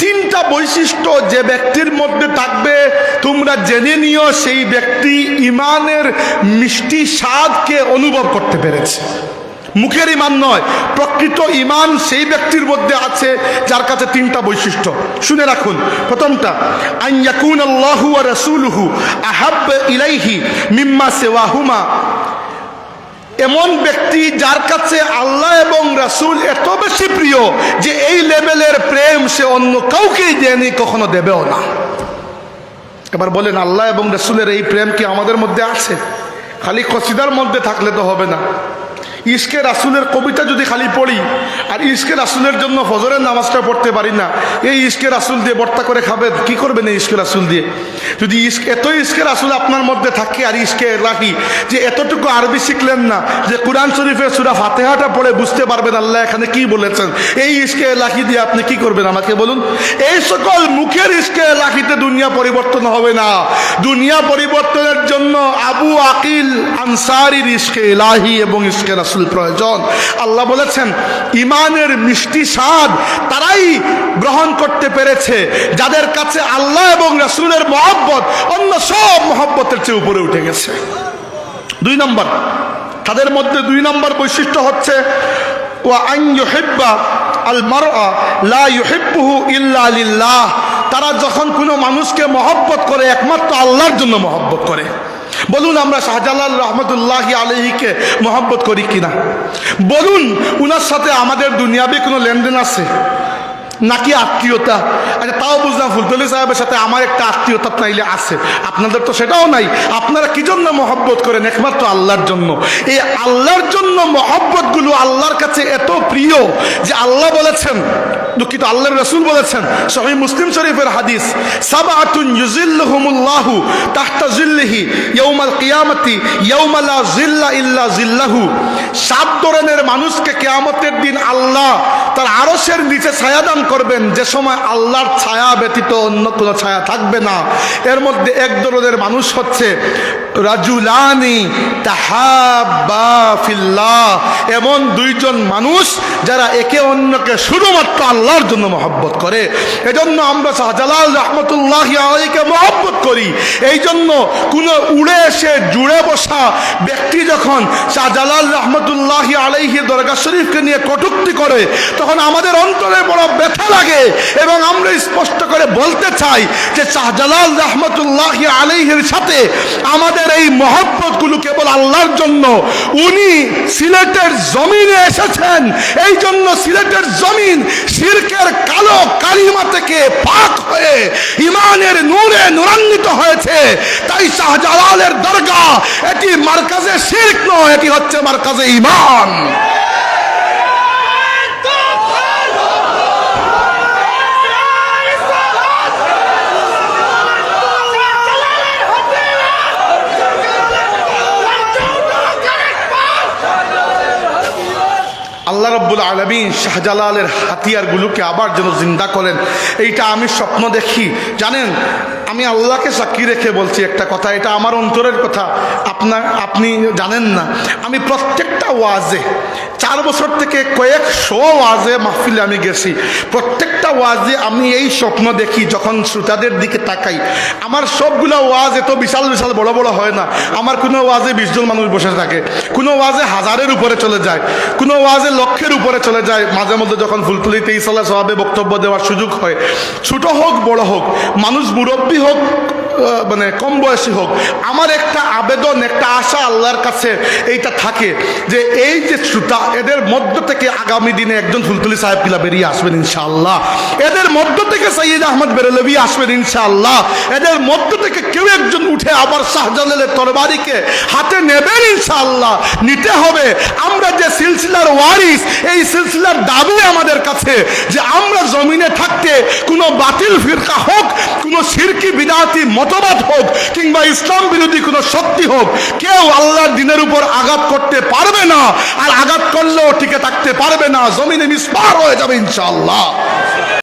তিনটা বৈশিষ্ট্য যে ব্যক্তির মধ্যে থাকবে তোমরা জেনে নিও সেই ব্যক্তি ইমানের মিষ্টি স্বাদকে অনুভব করতে পেরেছে। মুখের ইমান নয়, প্রকৃত ইমান সেই ব্যক্তির মধ্যে আছে যার কাছে তিনটা বৈশিষ্ট্য। শুনে রাখুন, প্রথমটা আন ইয়াকুনাল্লাহু ওয়া রাসূলুহু আহাব্বা ইলাইহি মিম্মা সিওয়াহুমা, এমন ব্যক্তি যার কাছে আল্লাহ এবং রাসূল এত বেশি প্রিয় যে এই লেভেলের প্রেম সে অন্য কাউকেই দেয়নি, কখনো দেবেও না। এবার বলেন, আল্লাহ এবং রাসূলের এই প্রেম কি আমাদের মধ্যে আছে? খালি কসিদার মধ্যে থাকলে তো হবে না। ইশকে রাসূলের কবিতা যদি খালি পড়ি আর ইশকে রাসূলের জন্য ফজরের নামাজটা পড়তে পারি না, এই ইশকে রাসূল দিয়ে বর্তা করে খাবে, কি করবেন এই ইশকে রাসূল দিয়ে? যদি এত ইশকে রাসূল আপনার মধ্যে থাকে আর ইশকে রাখি যে এতটুকু আরবি শিখলেন না যে কুরআন শরীফের সূরা ফাতিহাটা পড়ে বুঝতে পারবেন আল্লাহ এখানে কি বলেছেন, এই ইশকে লাখি দিয়ে আপনি কি করবেন আমাকে বলুন? এই সকল মুখের ইশকে লাখিতে দুনিয়া পরিবর্তন হবে না। দুনিয়া পরিবর্তনের জন্য আবু আকিল আনসারীর ইশকে ইলাহি এবং ইশকে রাসূল প্রয়োজন। আল্লাহ বলেছেন ইমানের মিষ্টি স্বাদ তারাই গ্রহণ করতে পেরেছে যাদের কাছে আল্লাহ এবং রাসূলের মহব্বত অন্য সব মহব্বতের চেয়ে উপরে উঠে গেছে। দুই নম্বর, তাদের মধ্যে দুই নম্বর বৈশিষ্ট্য হচ্ছে ওয়া আন ইউহিব্বা আল মারআ লা ইউহিব্বুহু ইল্লা লিল্লাহ, তারা যখন কোনো মানুষকে মহব্বত করে একমাত্র আল্লাহর জন্য মহব্বত করে। বলুন আমরা শাহজালাল রহমতুল্লাহি আলাইহিকে মহব্বত করি কিনা? বলুন উনার সাথে আমাদের দুনিয়াবি কোনো লেনদেন আছে নাকি আত্মীয়তা? আচ্ছা তাও বুঝলাম ফুলতলি সাহেবের সাথে আমার একটা আত্মীয়তা নাইলে আছে, আপনাদের তো সেটাও নাই। আপনারা কি জন্য মহব্বত করেন? একমাত্র আল্লাহর জন্য। এই আল্লাহর জন্য মহব্বত গুলো আল্লাহর কাছে এত প্রিয় যে আল্লাহ বলেছেন, দুঃখিত আল্লাহর রাসূল বলেছেন, সহিহ মুসলিম শরীফের হাদিস, সাবআতুন ইউজিল্লুহুমুল্লাহু তাহতা জিল্লিহি ইয়াউমাল কিয়ামতি ইয়াউমা লা জিল্লা ইল্লা জিল্লাহু, সাত ধরনের মানুষকে কিয়ামতের দিন আল্লাহ তার আরশের নিচে ছায়া দান করবেন যে সময় আল্লাহর ছায়া ব্যতীত অন্য কোনো ছায়া থাকবে না। এর মধ্যে এক ধরনের মানুষ হচ্ছে রাজুলানি তাহাব্বা ফিল্লাহ, এমন দুইজন মানুষ যারা একে অন্যকে শুধুমাত্র আল্লাহর জন্য মহব্বত করে। এজন্য আমরা শাহজালাল রহমতুল্লাহি আলাইহিকে মহব্বত করি। এই জন্য কোনো উড়ে এসে জুড়ে বসা ব্যক্তি যখন শাহজালাল রহমতুল্লাহি আলাইহি দরগা শরীফকে নিয়ে কটূক্তি করে তখন আমাদের অন্তরে বড় ব্যথা লাগে এবং আমরা স্পষ্ট করে বলতে চাই যে শাহজালাল রহমতুল্লাহি আলাইহির সাথে আমাদের এই মহব্বতগুলো কেবল আল্লাহর জন্য। উনি সিলেটের জমিনে এসেছেন, এই জন্য সিলেটের জমিন শিরকের কালো কালিমা থেকে পাক হয়ে ইমানের নূরে নূরান্বিত হয়েছে। তাই শাহজালালের দরগা এটি মারকাজে শিরক নয়, এটি হচ্ছে মারকাজে ঈমান। আল্লাহ রাব্বুল আলামিন শাহজালালের হাতিয়ারগুলোকে আবার যেন জিন্দা করেন, এইটা আমি স্বপ্ন দেখি। জানেন, আমি আল্লাহকে সাক্ষী রেখে বলছি একটা কথা, এটা আমার অন্তরের কথা, আপনি জানেন না। আমি প্রত্যেকটা ওয়াজে 4 বছর থেকে কয়েকশো ওয়াজে মাহফিলে আমি গেছি। প্রত্যেকটা ওয়াজে আমি এই স্বপ্ন দেখি, যখন শ্রোতাদের দিকে তাকাই। আমার সবগুলো ওয়াজ এত বিশাল বিশাল বড় বড় হয় না। আমার কোনো ওয়াজে 20 জন মানুষ বসে থাকে, কোনো ওয়াজে 1000-এর উপরে চলে যায়, কোনো ওয়াজে লক্ষের উপরে চলে যায়। মাঝে মধ্যে যখন ফুলতলিতে ইসলাহ সাহাবে বক্তব্য দেওয়ার সুযোগ হয়, ছোট হোক বড় হোক, মানুষ মুরব্বী হোক মানে কম বয়সী হোক, আমার একটা আবেদন, একটা আশা আল্লাহর কাছে এইটা থাকে যে এই যে শ্রোতা, এদের মধ্য থেকে আগামী দিনে একজন ফুলতলি সাহেব কিলা বেরিয়ে আসবেন ইনশাআল্লাহ। এদের মধ্য থেকে সৈয়দ আহমদ বেরেলভী আসবেন ইনশাআল্লাহ। এদের মধ্য থেকে কেউ একজন উঠে আবার শাহজালালের তরবারিকে হাতে নেবেন ইনশাআল্লাহ। নিতে হবে। আমরা যে সিলসিলার ওয়ারিস, এই সিলসিলার দাবি আমাদের কাছে যে আমরা জমিনে থাকতে কোনো বাতিল ফিরকা হোক, কোনো শিরকি বিদআতি মতবাদ হোক, কিংবা ইসলাম বিরোধী কোনো শক্তি হোক, কেউ আল্লাহর দ্বীনের উপর আঘাত করতে পারবে না, আর আঘাত করলেও টিকে থাকতে পারবে না। জমিনে মিসমার হয়ে যাবে ইনশাআল্লাহ।